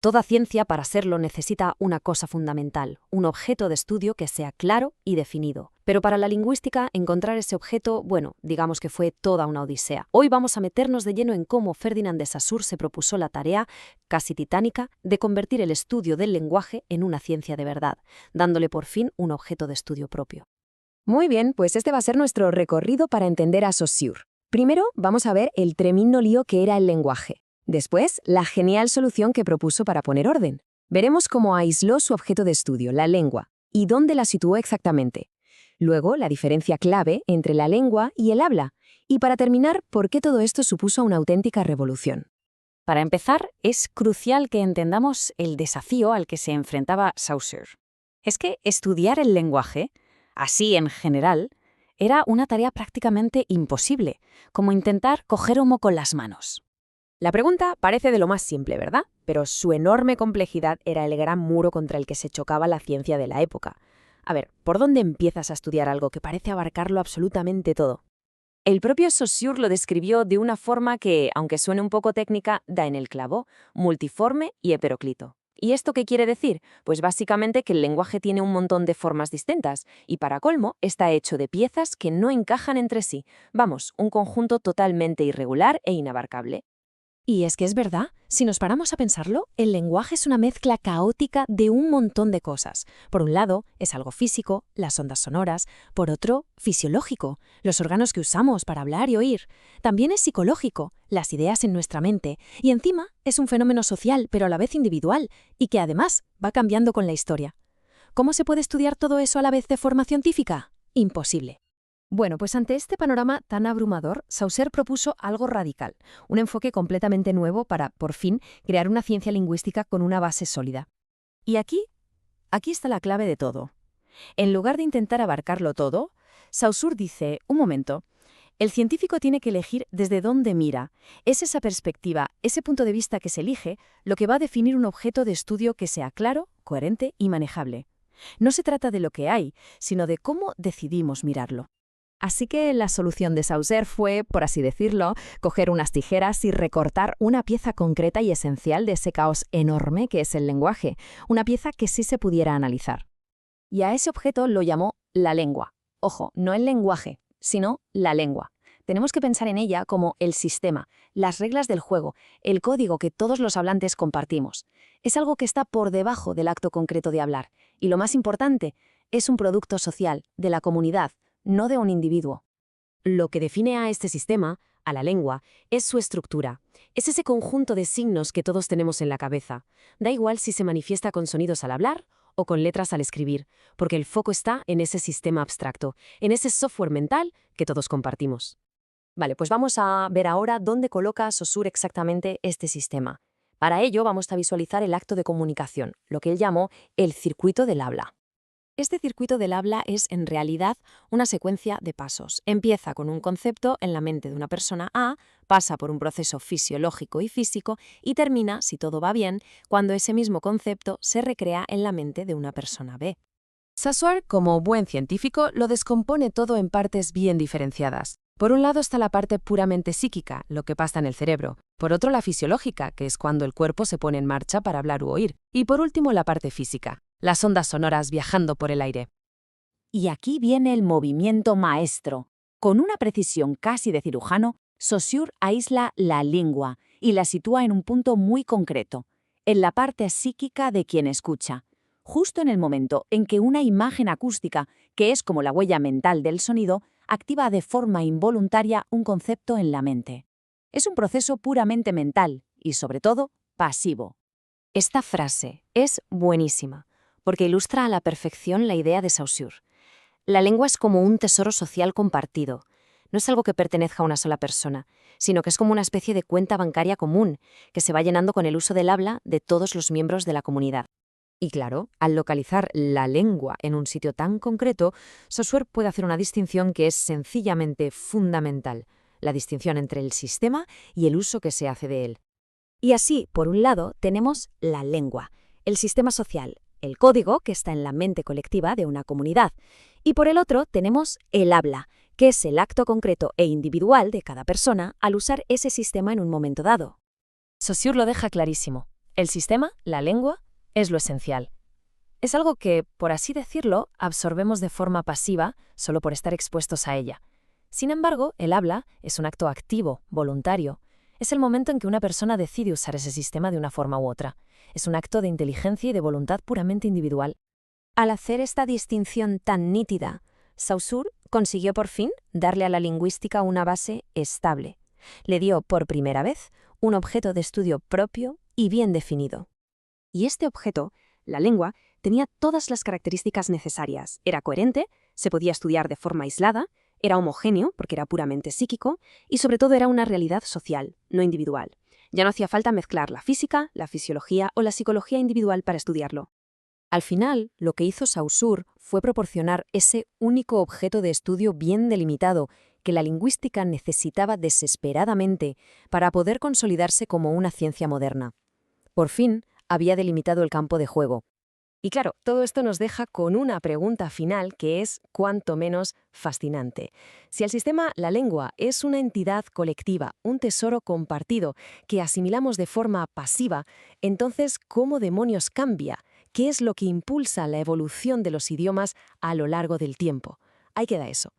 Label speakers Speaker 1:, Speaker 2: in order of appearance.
Speaker 1: Toda ciencia, para serlo, necesita una cosa fundamental, un objeto de estudio que sea claro y definido. Pero para la lingüística, encontrar ese objeto, digamos que fue toda una odisea. Hoy vamos a meternos de lleno en cómo Ferdinand de Saussure se propuso la tarea, casi titánica, de convertir el estudio del lenguaje en una ciencia de verdad, dándole por fin un objeto de estudio propio.
Speaker 2: Muy bien, pues este va a ser nuestro recorrido para entender a Saussure. Primero, vamos a ver el tremendo lío que era el lenguaje. Después, la genial solución que propuso para poner orden. Veremos cómo aisló su objeto de estudio, la lengua, y dónde la situó exactamente. Luego, la diferencia clave entre la lengua y el habla. Y para terminar, por qué todo esto supuso una auténtica revolución.
Speaker 1: Para empezar, es crucial que entendamos el desafío al que se enfrentaba Saussure. Es que estudiar el lenguaje, así en general, era una tarea prácticamente imposible, como intentar coger humo con las manos.
Speaker 2: La pregunta parece de lo más simple, ¿verdad? Pero su enorme complejidad era el gran muro contra el que se chocaba la ciencia de la época. A ver, ¿por dónde empiezas a estudiar algo que parece abarcarlo absolutamente todo? El propio Saussure lo describió de una forma que, aunque suene un poco técnica, da en el clavo: multiforme y heteróclito. ¿Y esto qué quiere decir? Pues básicamente que el lenguaje tiene un montón de formas distintas y, para colmo, está hecho de piezas que no encajan entre sí. Vamos, un conjunto totalmente irregular e inabarcable. Y es que es verdad, si nos paramos a pensarlo, el lenguaje es una mezcla caótica de un montón de cosas. Por un lado, es algo físico, las ondas sonoras; por otro, fisiológico, los órganos que usamos para hablar y oír. También es psicológico, las ideas en nuestra mente. Y encima, es un fenómeno social, pero a la vez individual, y que además va cambiando con la historia. ¿Cómo se puede estudiar todo eso a la vez de forma científica? Imposible. Bueno, pues ante este panorama tan abrumador, Saussure propuso algo radical, un enfoque completamente nuevo para, por fin, crear una ciencia lingüística con una base sólida. Y aquí está la clave de todo. En lugar de intentar abarcarlo todo, Saussure dice: un momento, el científico tiene que elegir desde dónde mira. Es esa perspectiva, ese punto de vista que se elige, lo que va a definir un objeto de estudio que sea claro, coherente y manejable. No se trata de lo que hay, sino de cómo decidimos mirarlo. Así que la solución de Saussure fue, por así decirlo, coger unas tijeras y recortar una pieza concreta y esencial de ese caos enorme que es el lenguaje, una pieza que sí se pudiera analizar. Y a ese objeto lo llamó la lengua. Ojo, no el lenguaje, sino la lengua. Tenemos que pensar en ella como el sistema, las reglas del juego, el código que todos los hablantes compartimos. Es algo que está por debajo del acto concreto de hablar. Y lo más importante, es un producto social, de la comunidad, no de un individuo. Lo que define a este sistema, a la lengua, es su estructura. Es ese conjunto de signos que todos tenemos en la cabeza. Da igual si se manifiesta con sonidos al hablar o con letras al escribir, porque el foco está en ese sistema abstracto, en ese software mental que todos compartimos. Vale, pues vamos a ver ahora dónde coloca Saussure exactamente este sistema. Para ello vamos a visualizar el acto de comunicación, lo que él llamó el circuito del habla. Este circuito del habla es, en realidad, una secuencia de pasos. Empieza con un concepto en la mente de una persona A, pasa por un proceso fisiológico y físico y termina, si todo va bien, cuando ese mismo concepto se recrea en la mente de una persona B. Saussure, como buen científico, lo descompone todo en partes bien diferenciadas. Por un lado está la parte puramente psíquica, lo que pasa en el cerebro. Por otro, la fisiológica, que es cuando el cuerpo se pone en marcha para hablar u oír. Y por último, la parte física, las ondas sonoras viajando por el aire.
Speaker 3: Y aquí viene el movimiento maestro. Con una precisión casi de cirujano, Saussure aísla la lengua y la sitúa en un punto muy concreto, en la parte psíquica de quien escucha, justo en el momento en que una imagen acústica, que es como la huella mental del sonido, activa de forma involuntaria un concepto en la mente. Es un proceso puramente mental y, sobre todo, pasivo.
Speaker 1: Esta frase es buenísima, porque ilustra a la perfección la idea de Saussure. La lengua es como un tesoro social compartido. No es algo que pertenezca a una sola persona, sino que es como una especie de cuenta bancaria común, que se va llenando con el uso del habla de todos los miembros de la comunidad. Y claro, al localizar la lengua en un sitio tan concreto, Saussure puede hacer una distinción que es sencillamente fundamental, la distinción entre el sistema y el uso que se hace de él. Y así, por un lado, tenemos la lengua, el sistema social, el código que está en la mente colectiva de una comunidad. Y por el otro tenemos el habla, que es el acto concreto e individual de cada persona al usar ese sistema en un momento dado. Saussure lo deja clarísimo.
Speaker 2: El sistema, la lengua, es lo esencial. Es algo que, por así decirlo, absorbemos de forma pasiva solo por estar expuestos a ella. Sin embargo, el habla es un acto activo, voluntario. Es el momento en que una persona decide usar ese sistema de una forma u otra. Es un acto de inteligencia y de voluntad puramente individual.
Speaker 1: Al hacer esta distinción tan nítida, Saussure consiguió por fin darle a la lingüística una base estable. Le dio, por primera vez, un objeto de estudio propio y bien definido. Y este objeto, la lengua, tenía todas las características necesarias. Era coherente, se podía estudiar de forma aislada, era homogéneo, porque era puramente psíquico, y sobre todo era una realidad social, no individual. Ya no hacía falta mezclar la física, la fisiología o la psicología individual para estudiarlo. Al final, lo que hizo Saussure fue proporcionar ese único objeto de estudio bien delimitado que la lingüística necesitaba desesperadamente para poder consolidarse como una ciencia moderna. Por fin, había delimitado el campo de juego. Y claro, todo esto nos deja con una pregunta final que es cuanto menos fascinante. Si el sistema, la lengua, es una entidad colectiva, un tesoro compartido que asimilamos de forma pasiva, entonces, ¿cómo demonios cambia? ¿Qué es lo que impulsa la evolución de los idiomas a lo largo del tiempo? Ahí queda eso.